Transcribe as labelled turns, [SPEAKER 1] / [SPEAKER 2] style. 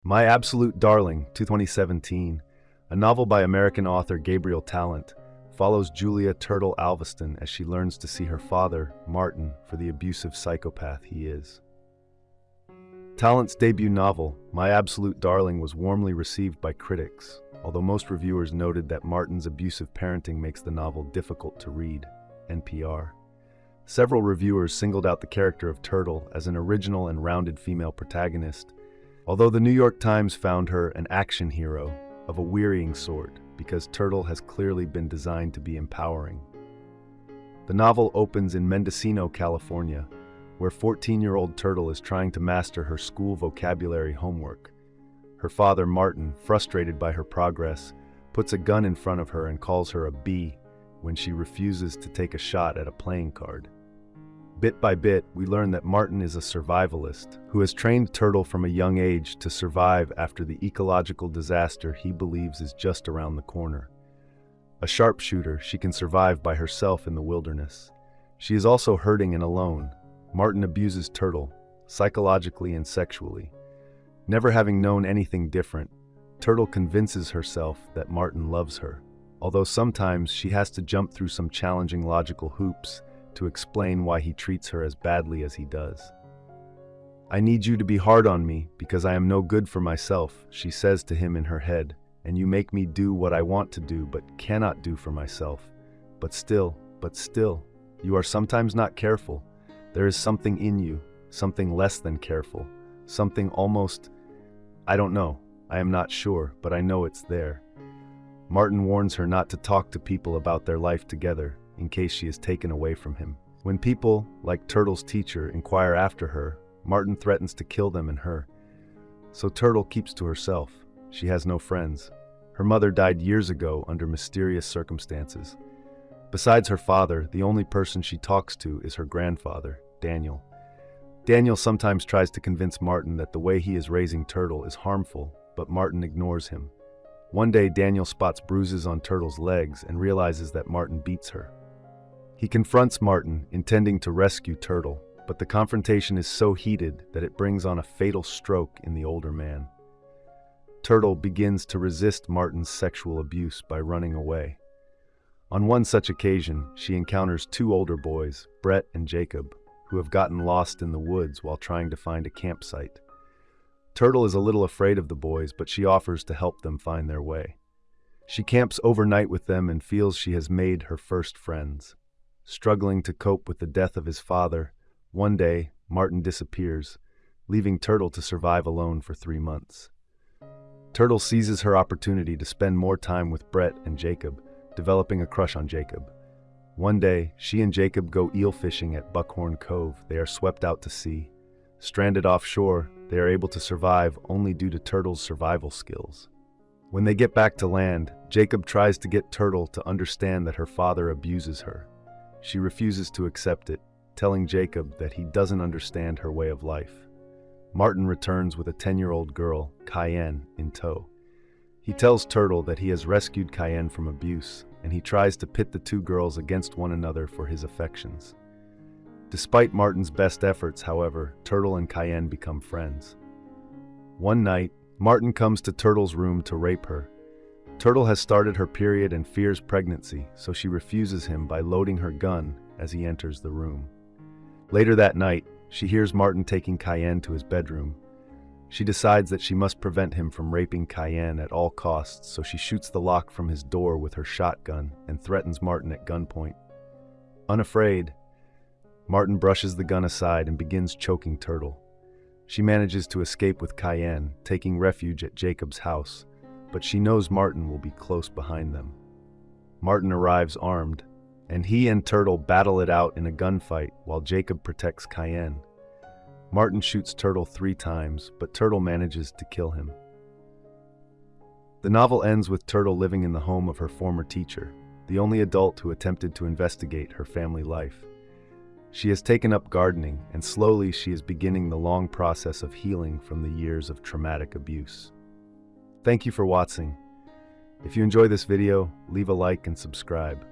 [SPEAKER 1] My Absolute Darling, 2017, a novel by American author Gabriel Tallent, follows Julia Turtle Alveston as she learns to see her father, Martin, for the abusive psychopath he is. Tallent's debut novel, My Absolute Darling, was warmly received by critics, although most reviewers noted that Martin's abusive parenting makes the novel difficult to read. NPR. Several reviewers singled out the character of Turtle as an original and rounded female protagonist, although the New York Times found her an action hero of a wearying sort because Turtle has clearly been designed to be empowering. The novel opens in Mendocino, California, where 14-year-old Turtle is trying to master her school vocabulary homework. Her father, Martin, frustrated by her progress, puts a gun in front of her and calls her a bee when she refuses to take a shot at a playing card. Bit by bit, we learn that Martin is a survivalist who has trained Turtle from a young age to survive after the ecological disaster he believes is just around the corner. A sharpshooter, she can survive by herself in the wilderness. She is also hurting and alone. Martin abuses Turtle, psychologically and sexually. Never having known anything different, Turtle convinces herself that Martin loves her, although sometimes she has to jump through some challenging logical hoops to explain why he treats her as badly as he does. "I need you to be hard on me because I am no good for myself," she says to him in her head, "and you make me do what I want to do but cannot do for myself. But still, you are sometimes not careful. There is something in you, something less than careful, something almost, I don't know, I am not sure, but I know it's there." Martin warns her not to talk to people about their life together, in case she is taken away from him. When people, like Turtle's teacher, inquire after her, Martin threatens to kill them and her. So Turtle keeps to herself. She has no friends. Her mother died years ago under mysterious circumstances. Besides her father, the only person she talks to is her grandfather, Daniel. Daniel sometimes tries to convince Martin that the way he is raising Turtle is harmful, but Martin ignores him. One day, Daniel spots bruises on Turtle's legs and realizes that Martin beats her. He confronts Martin, intending to rescue Turtle, but the confrontation is so heated that it brings on a fatal stroke in the older man. Turtle begins to resist Martin's sexual abuse by running away. On one such occasion, she encounters two older boys, Brett and Jacob, who have gotten lost in the woods while trying to find a campsite. Turtle is a little afraid of the boys, but she offers to help them find their way. She camps overnight with them and feels she has made her first friends. Struggling to cope with the death of his father, one day, Martin disappears, leaving Turtle to survive alone for 3 months. Turtle seizes her opportunity to spend more time with Brett and Jacob, developing a crush on Jacob. One day, she and Jacob go eel fishing at Buckhorn Cove. They are swept out to sea. Stranded offshore, they are able to survive only due to Turtle's survival skills. When they get back to land, Jacob tries to get Turtle to understand that her father abuses her. She refuses to accept it, telling Jacob that he doesn't understand her way of life. Martin returns with a 10-year-old girl, Cayenne, in tow. He tells Turtle that he has rescued Cayenne from abuse, and he tries to pit the two girls against one another for his affections. Despite Martin's best efforts, however, Turtle and Cayenne become friends. One night, Martin comes to Turtle's room to rape her. Turtle has started her period and fears pregnancy, so she refuses him by loading her gun as he enters the room. Later that night, she hears Martin taking Cayenne to his bedroom. She decides that she must prevent him from raping Cayenne at all costs, so she shoots the lock from his door with her shotgun and threatens Martin at gunpoint. Unafraid, Martin brushes the gun aside and begins choking Turtle. She manages to escape with Cayenne, taking refuge at Jacob's house, but she knows Martin will be close behind them. Martin arrives armed, and he and Turtle battle it out in a gunfight while Jacob protects Cayenne. Martin shoots Turtle 3 times, but Turtle manages to kill him. The novel ends with Turtle living in the home of her former teacher, the only adult who attempted to investigate her family life. She has taken up gardening, and slowly she is beginning the long process of healing from the years of traumatic abuse. Thank you for watching. If you enjoy this video, leave a like and subscribe.